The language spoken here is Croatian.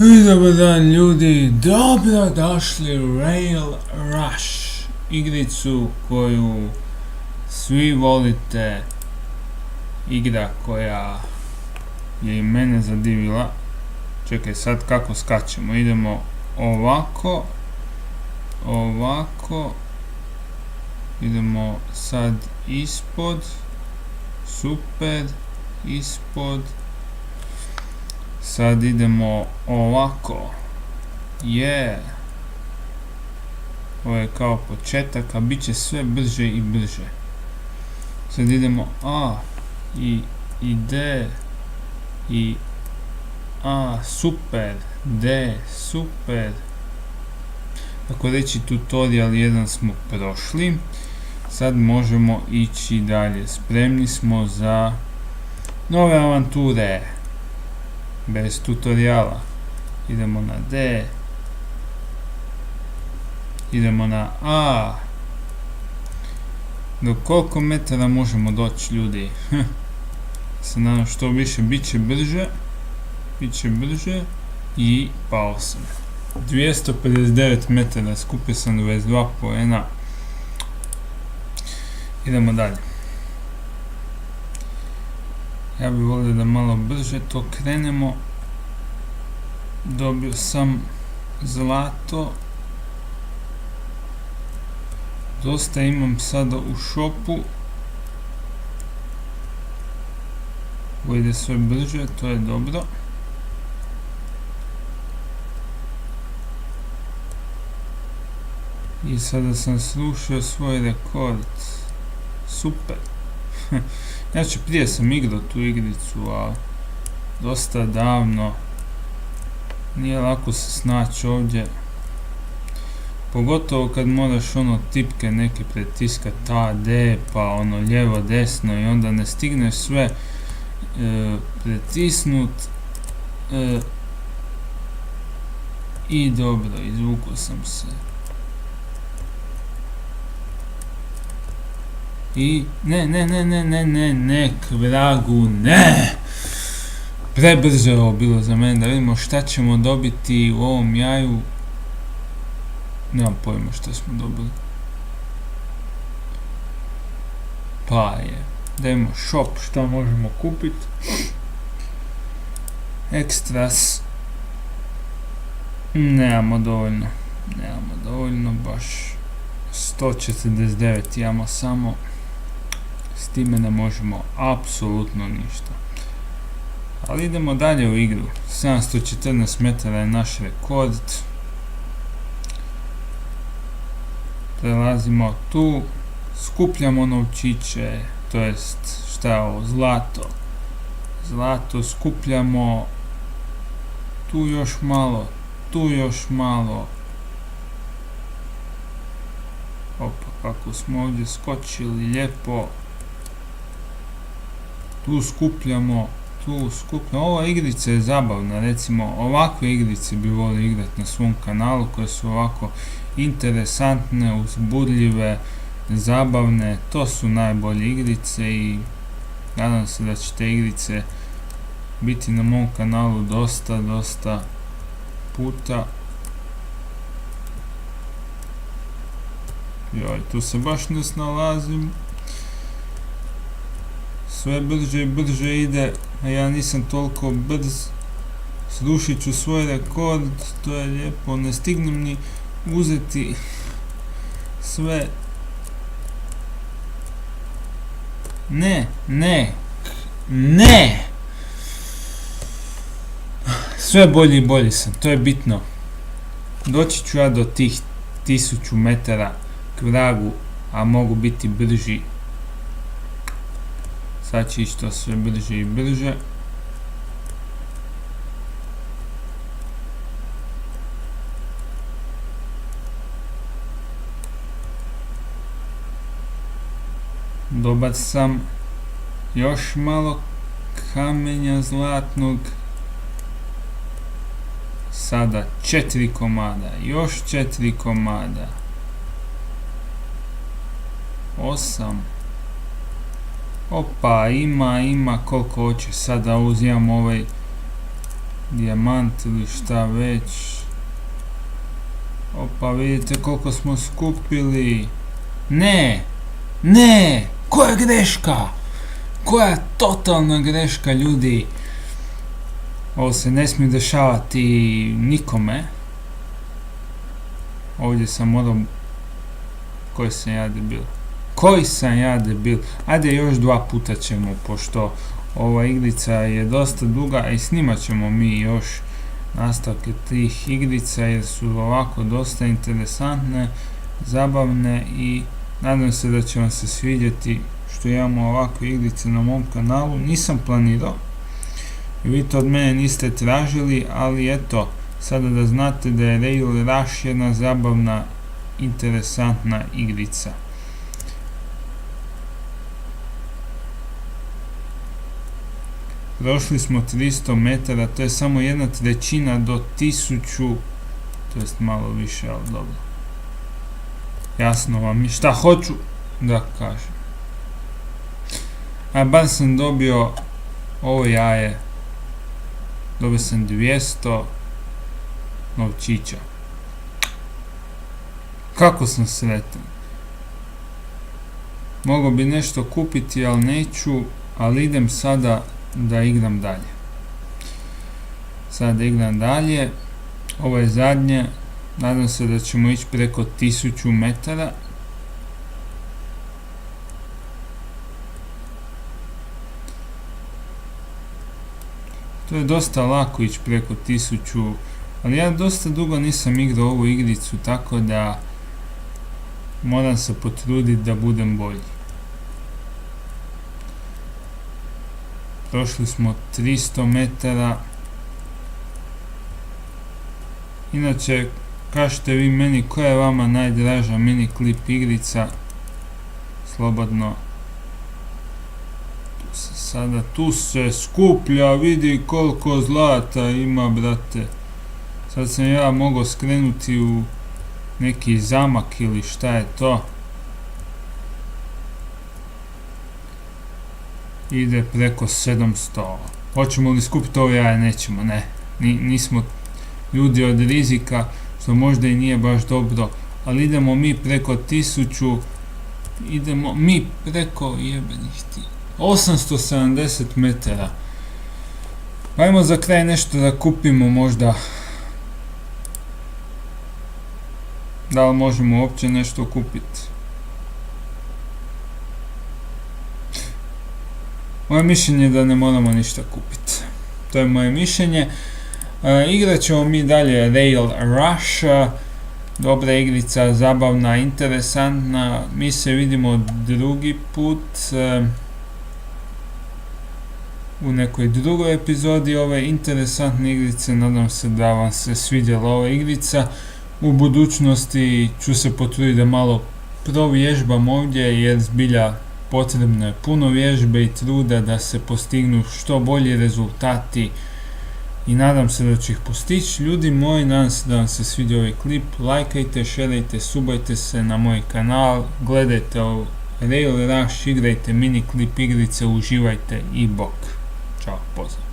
I dobar dan ljudi, dobro došli u Rail Rush, igricu koju svi volite, igra koja je i mene zadivila. Čekaj sad kako skačemo, idemo ovako, idemo sad ispod, super, ispod. Sad idemo ovako, ovo je kao početak, a bit će sve brže i brže. Sad idemo A i D i A, super, D, super. Tako reći tutorial 1 smo prošli, sad možemo ići dalje, spremni smo za nove avanture. Bez tutoriala. Idemo na D. Idemo na A. Do koliko metara možemo doći, ljudi? Se nadam što više, bit će brže. I pao sam. 259 metara, skupio sam 22 poena. Idemo dalje. Ja bih volio da malo brže to krenemo. Dobio sam zlato. Dosta imam sada u šopu. Ovo ide sve brže, to je dobro. I sada sam srušio svoj rekord. Super. Znači prije sam igrao tu igricu, a dosta davno. Nije lako se snaći ovdje. Pogotovo kad moraš tipke neke pretiskat A, D, pa lijevo, desno i onda ne stigneš sve pretisnut. I dobro, izvukao sam se. I ne, kvragu, ne! Prebrzo je ovo bilo za mene, da vidimo šta ćemo dobiti u ovom jaju. Nemam pojma šta smo dobili. Pa je, dajmo shop, šta možemo kupiti. Extras. Nemamo dovoljno, baš 149 imamo samo. S time ne možemo apsolutno ništa. Ali idemo dalje u igru. 714 metara je naš rekord. Prelazimo tu. Skupljamo novčiće. To jest, šta je ovo? Zlato skupljamo. Tu još malo. Opa, kako smo ovdje skočili lijepo. Tu skupljamo. Ova igrica je zabavna, recimo ovakve igrice bi volio igrati na svom kanalu koje su ovako interesantne, uzbudljive, zabavne. To su najbolje igrice i nadam se da će te igrice biti na mom kanalu dosta puta. Joj, tu se baš ne snalazim. Sve brže i brže ide, a ja nisam toliko brz. Srušit ću svoj rekord, to je lijepo, ne stignem ni uzeti sve. Ne! Sve bolji i bolji sam, to je bitno. Doći ću ja do tih 1000 metara kvragu, a mogu biti brži. Sad će ići to sve brže i brže. Dobar sam. Još malo kamenja zlatnog. Sada 4 komada. Još 4 komada. 8. Opa, ima koliko hoće. Sada uzimam ovaj dijamant ili šta već. Opa, vidite koliko smo skupili. Ne, koja greška, koja totalna greška, ljudi. Ovo se ne smije dešavati nikome. Ovdje sam morao... Koji sam ja debil? Ajde, još 2 puta ćemo, pošto ova igrica je dosta duga i snimat ćemo mi još nastavke tih igrica jer su ovako dosta interesantne, zabavne i nadam se da će vam se svidjeti što imamo ovakve igrice na mom kanalu. Nisam planirao i vi to od mene niste tražili, ali eto, sada da znate da je Rail Rush jedna zabavna, interesantna igrica. Prošli smo 300 metara, to je samo 1/3 do 1000, to jest malo više, ali dobro. Jasno vam je šta hoću da kažem. A bar sam dobio ovo jaje. Dobio sam 200 novčića. Kako sam sretan. Mogao bi nešto kupiti, ali neću, ali idem sada da igram dalje. Sada igram dalje. Ovo je zadnje. Nadam se da ćemo ići preko 1000 metara. To je dosta lako ići preko 1000, ali ja dosta dugo nisam igrao ovu igricu, tako da moram se potruditi da budem bolji. Prošli smo 300 metara. Inače, kažete vi meni koja je vama najdraža mini klip igrica. Slobodno. Tu se skuplja, vidi koliko zlata ima, brate. Sad sam ja mogao skrenuti u neki zamak ili šta je to. Ide preko 700. Hoćemo li skupiti ovo jaje? Nećemo, ne. Nismo ljudi od rizika, što možda i nije baš dobro. Ali idemo mi preko 1000. Idemo mi preko jebenih 870 metara. Ajmo za kraj nešto da kupimo možda. Da li možemo uopće nešto kupiti? Moje mišljenje je da ne moramo ništa kupiti. To je moje mišljenje. Igrat ćemo mi dalje Rail Rush. Dobra igrica, zabavna, interesantna. Mi se vidimo drugi put u nekoj drugoj epizodi ove interesantne igrice. Nadam se da vam se svidjela ova igrica. U budućnosti ću se potruditi da malo provježbam ovdje, jer zbilja potrebno je puno vježbe i truda da se postignu što bolji rezultati i nadam se da ću ih postići. Ljudi moji, nadam se da vam se svidio ovaj klip. Lajkajte, šerajte, subajte se na moj kanal, gledajte Rail Rush, igrajte mini klip igrice, uživajte i bok. Ćao, pozdrav.